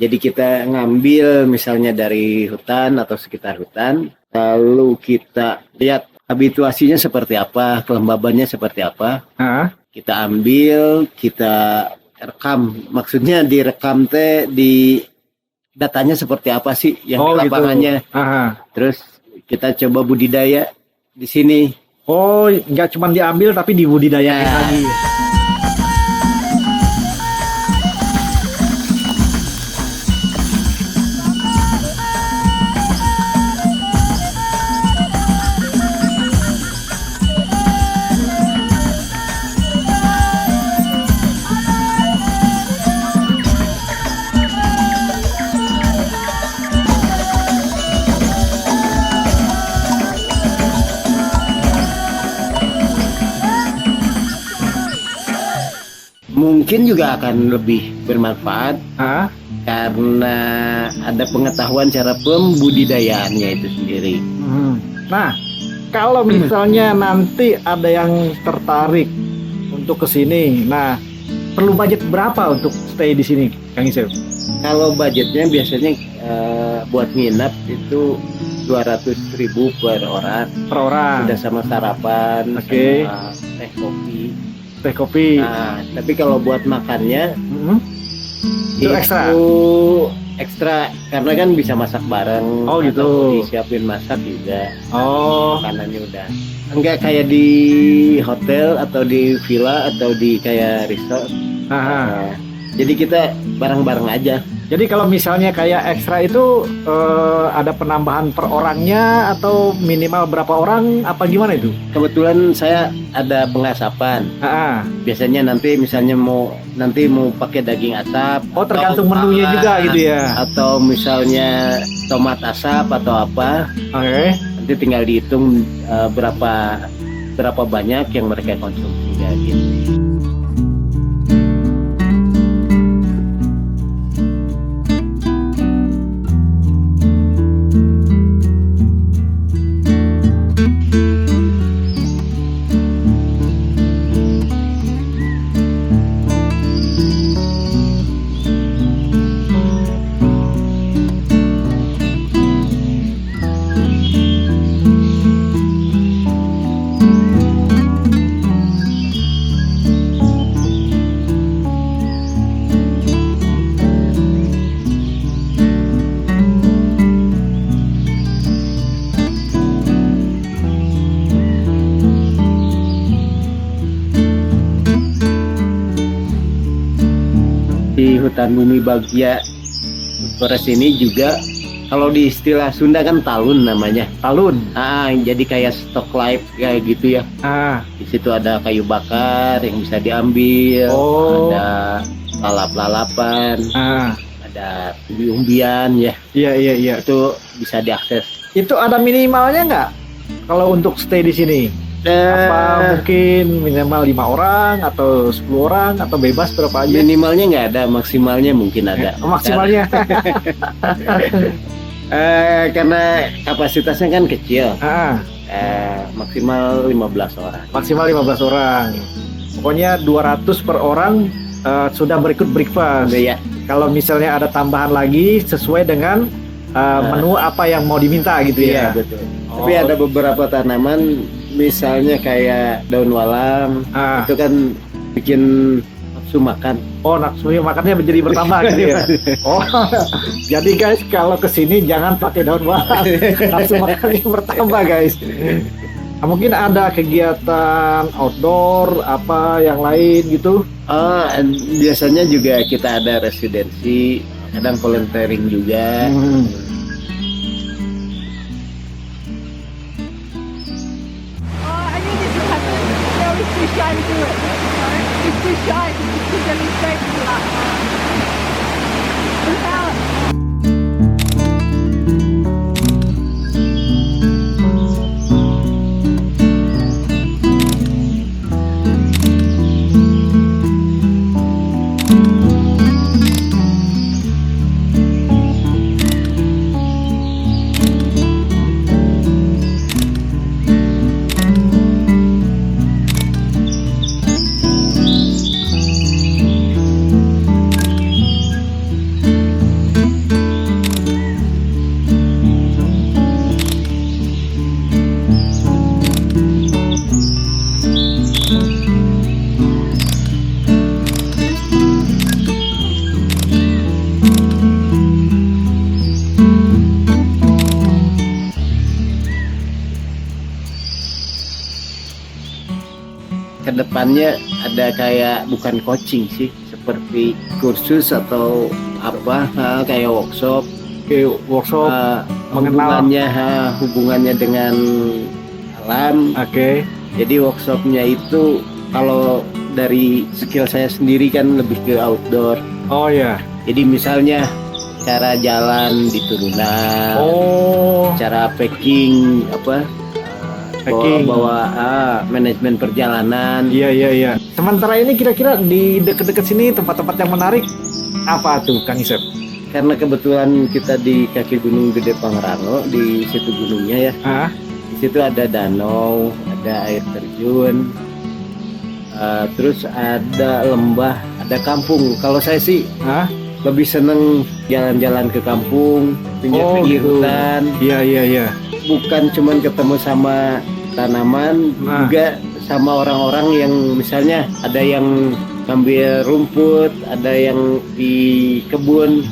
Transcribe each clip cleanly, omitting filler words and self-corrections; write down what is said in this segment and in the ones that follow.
Jadi kita ngambil misalnya dari hutan atau sekitar hutan, lalu kita lihat habituasinya seperti apa, kelembabannya seperti apa. Kita ambil, kita rekam. Maksudnya direkam teh di datanya seperti apa sih yang di lapangannya. Gitu. Terus kita coba budidaya di sini. Oh, nggak cuma diambil tapi dibudidayain lagi. Mungkin juga akan lebih bermanfaat karena ada pengetahuan cara pembudidayaannya itu sendiri. Nah, kalau misalnya nanti ada yang tertarik untuk ke sini, nah perlu budget berapa untuk stay di sini, Kang Isep? Kalau budgetnya biasanya buat nginap itu 200.000 per orang. Per orang. Sudah sama sarapan, sama teh kopi. Teh kopi. Nah, tapi kalau buat makannya itu ekstra. Ekstra karena kan bisa masak bareng. Oh gitu. Atau disiapin masak juga. Oh. Makanannya udah. Enggak kayak di hotel atau di villa atau di kayak resort. Jadi kita bareng-bareng aja. Jadi kalau misalnya kayak ekstra itu ada penambahan per orangnya atau minimal berapa orang apa gimana itu? Kebetulan saya ada pengasapan. Biasanya nanti misalnya mau pakai daging asap. Oh, tergantung menunya juga gitu ya. Atau misalnya tomat asap atau apa. Oke. Nanti tinggal dihitung berapa banyak yang mereka konsumsi gitu. Di hutan bumi Bagja Flores ini juga kalau di istilah Sunda kan talun namanya. Talun. Jadi kayak stock life kayak gitu ya. Di situ ada kayu bakar yang bisa diambil, ada lalap-lalapan, ada umbi-umbian ya. Iya. Itu bisa diakses. Itu ada minimalnya nggak kalau untuk stay di sini? Apa mungkin minimal 5 orang atau 10 orang atau bebas berapa aja? Minimalnya nggak ada, maksimalnya mungkin ada. Maksimalnya? Karena kapasitasnya kan kecil. Maksimal 15 orang. Maksimal 15 orang. Pokoknya 200 per orang sudah berikut breakfast. Iya. Kalau misalnya ada tambahan lagi sesuai dengan menu apa yang mau diminta gitu ya. Iya, betul. Tapi ada beberapa tanaman misalnya kayak daun walam, itu kan bikin nafsu makan. Oh, nafsu makannya menjadi bertambah gitu ya. Oh, jadi guys kalau kesini jangan pakai daun walam, nafsu makannya bertambah guys. Nah, mungkin ada kegiatan outdoor apa yang lain gitu? Biasanya juga kita ada residensi, kadang volunteering juga. Shy to do it. He's too shy to demonstrate to that. depannya ada kayak bukan coaching sih, seperti kursus atau apa, kayak workshop. Mengenal. Hubungannya dengan alam. Oke. Jadi workshopnya itu kalau dari skill saya sendiri kan lebih ke outdoor. Oh ya. Jadi misalnya cara jalan di turunan, cara packing bawa manajemen perjalanan. Iya. Sementara ini kira-kira di dekat-dekat sini tempat-tempat yang menarik apa tuh Kang Isep? Karena kebetulan kita di kaki Gunung Gede Pangrango, di situ gunungnya ya. Di situ ada danau, ada air terjun, terus ada lembah, ada kampung. Kalau saya sih lebih seneng jalan-jalan ke kampung, pinggir-pinggir hutan. Iya. Bukan cuman ketemu sama tanaman, juga sama orang-orang yang misalnya ada yang ngambil rumput, ada yang di kebun.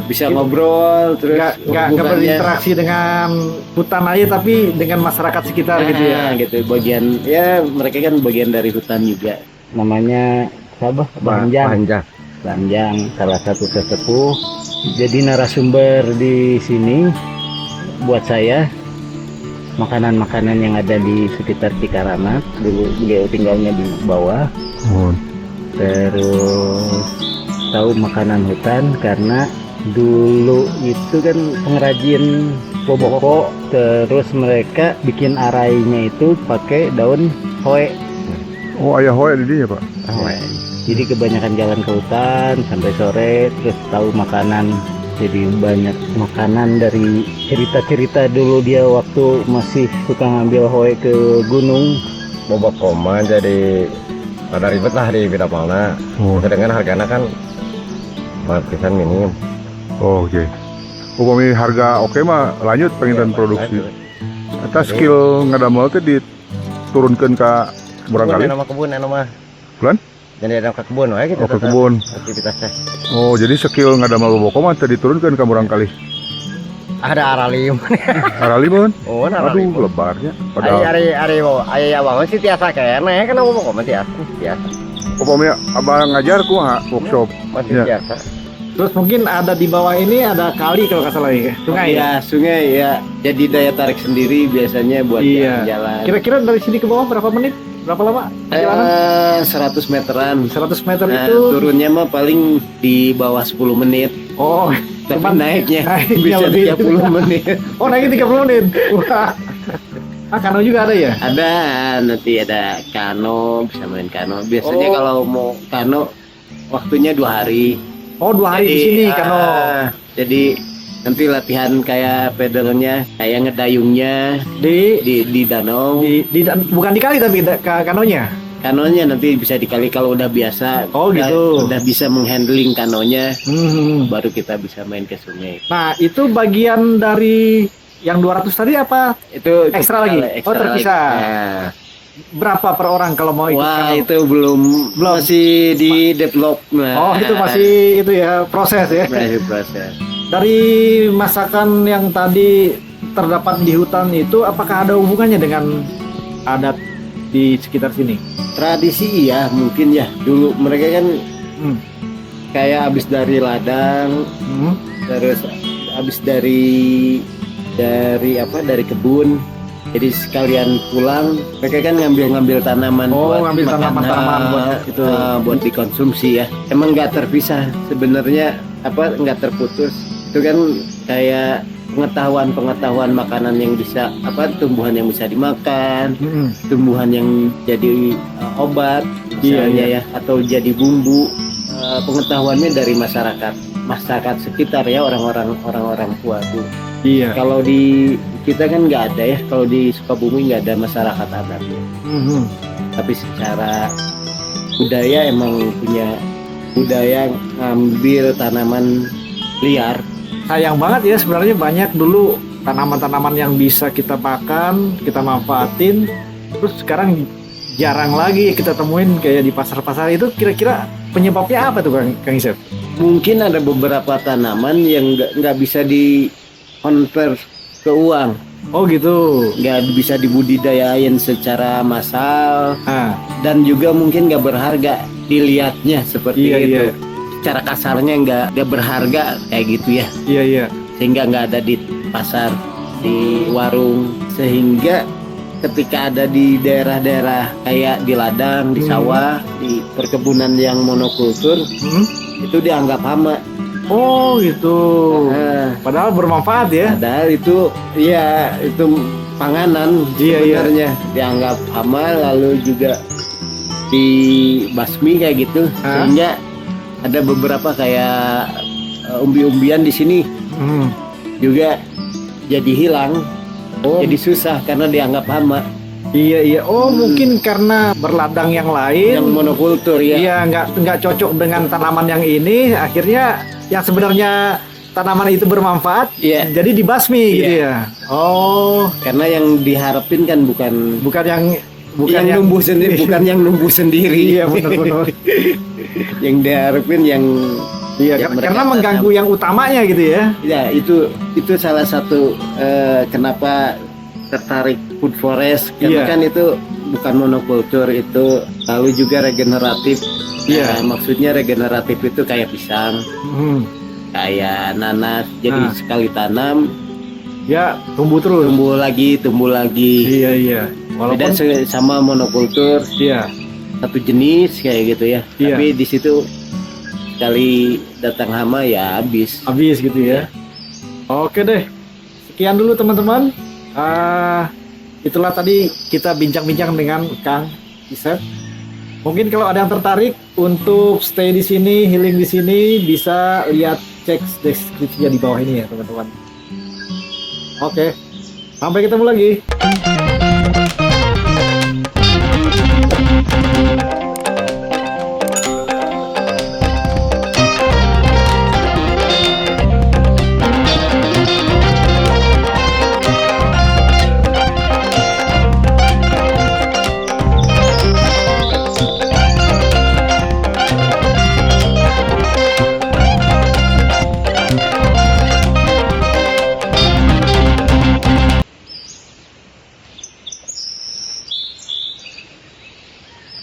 Bisa ngobrol, terus nggak berinteraksi dengan hutan aja, tapi dengan masyarakat sekitar gitu ya. Gitu, bagian ya mereka kan bagian dari hutan juga. Namanya siapa? Banjang, salah satu sesepuh. Jadi narasumber di sini buat saya. Makanan-makanan yang ada di sekitar Cikaramat, dulu beliau tinggalnya di bawah. Terus tahu makanan hutan karena dulu itu kan pengrajin boboko, terus mereka bikin arainya itu pakai daun hoe. Oh, ayah hoe di dia, Pak. Hoe. Jadi kebanyakan jalan ke hutan sampai sore, terus tahu makanan. Jadi banyak makanan dari cerita-cerita dulu dia waktu masih suka ngambil hoe ke gunung. Boboko mah jadi ada ribet lah di Bidapalna. Sedangkan harganya kan markisan minim. Oke. Upami harga oke mah lanjut pengen produksi. Eta skill ngadamel teh diturunkeun ka barangkali. Nama kebun mah. Bulan? Jadi ada ke kebun wae gitu. Ke kebun. Aktivitasnya. Oh, jadi skill ngadamel boboko mah teh diturunkeun ka barangkali. Ada aralim. Aralim. Oh, aduh, lebarnya. Padahal ari abang sih tiasa kene kan boboko mah tiasa. upami abang ngajar kumaha workshop. Masih tiasa. Terus mungkin ada di bawah ini ada kali kalau nggak salah ya, sungai. Iya, sungai ya. Jadi daya tarik sendiri biasanya buat jalan. Kira-kira dari sini ke bawah berapa menit? Berapa lama? 100 meteran. 100 meter Nah, itu turunnya mah paling di bawah 10 menit. Oh, Tapi cuman naiknya naiknya bisa lebih. 30 menit. Oh, naiknya 30 menit. Wah. Kano juga ada ya? Ada, nanti ada kano, bisa main kano. Biasanya kalau mau kano waktunya 2 hari. Oh, 2 hari di sini kano. Jadi nanti latihan kayak pedalnya, kayak ngedayungnya di danau. Bukan di kali tapi kanonya. Kanonya nanti bisa dikali kalau udah biasa. Oh gitu. Udah bisa menghandling kanonya, baru kita bisa main ke sungai. Nah, itu bagian dari yang 200 tadi apa? Itu ekstra lagi? Ekstra terpisah. Nah. Berapa per orang kalau mau ikut? Wah, itu belum masih di develop. Oh, itu masih itu ya proses ya. Masih proses. Dari masakan yang tadi terdapat di hutan itu, apakah ada hubungannya dengan adat di sekitar sini? Tradisi iya mungkin ya. Dulu mereka kan kayak habis dari ladang, terus habis dari kebun. Jadi sekalian pulang, mereka kan ngambil tanaman ngambil tanaman buat itu buat dikonsumsi ya. Emang nggak terpisah sebenarnya, nggak terputus. Itu kan kayak pengetahuan makanan yang bisa tumbuhan yang bisa dimakan, tumbuhan yang jadi obat misalnya ya, atau jadi bumbu. Pengetahuannya dari masyarakat sekitar ya, orang-orang tua tuh. Iya. Kalau di kita kan nggak ada ya, kalau di Sukabumi nggak ada masyarakat adatnya. Tapi secara budaya emang punya budaya ngambil tanaman liar. Sayang banget ya, sebenarnya banyak dulu tanaman-tanaman yang bisa kita makan, kita manfaatin, terus sekarang jarang lagi kita temuin kayak di pasar-pasar. Itu kira-kira penyebabnya apa tuh Kang Isep? Mungkin ada beberapa tanaman yang nggak bisa di convert ke uang. Oh gitu. nggak bisa dibudidayain secara massal, Ah, dan juga mungkin nggak berharga dilihatnya seperti Iya, itu. iya. Cara kasarnya nggak berharga kayak gitu ya, iya iya. sehingga nggak ada di pasar, di warung, sehingga ketika ada di daerah-daerah kayak di ladang, di sawah, di perkebunan yang monokultur, Hmm? itu dianggap hama. Oh gitu. Nah, Padahal bermanfaat ya. padahal itu ya itu panganan Iya, iya. sebenarnya dianggap hama, lalu juga dibasmi kayak gitu, Hah? sehingga ada beberapa kayak umbi-umbian di sini Hmm. juga jadi hilang, Oh, jadi susah karena dianggap hama. iya iya. Oh, mungkin karena berladang yang lain. Yang monokultur ya. Iya, nggak cocok dengan tanaman yang ini. Akhirnya yang sebenarnya tanaman itu bermanfaat, Iya. jadi dibasmi gitu ya. Oh, Karena yang diharapin kan bukan bukan yang yang numbuh sendiri, bukan yang numbuh sendiri. Iya benar-benar. Yang diharapin yang Iya, yang mereka karena mengganggu yang utamanya gitu ya. ya itu salah satu kenapa tertarik food forest, karena Iya. kan itu bukan monokultur, itu lalu juga regeneratif. Iya. Nah, maksudnya regeneratif itu kayak pisang, Hmm. kayak nanas, jadi Nah. sekali tanam Ya tumbuh terus. tumbuh lagi. Iya iya. Beda Walaupun sama monokultur, iya satu jenis kayak gitu ya. Iya. Tapi di situ sekali datang hama ya habis. habis gitu ya. Oke deh. Sekian dulu teman-teman. Itulah tadi kita bincang-bincang dengan Kang Isep. Mungkin kalau ada yang tertarik untuk stay di sini, healing di sini, bisa lihat cek deskripsinya di bawah ini ya teman-teman. Oke, sampai ketemu lagi.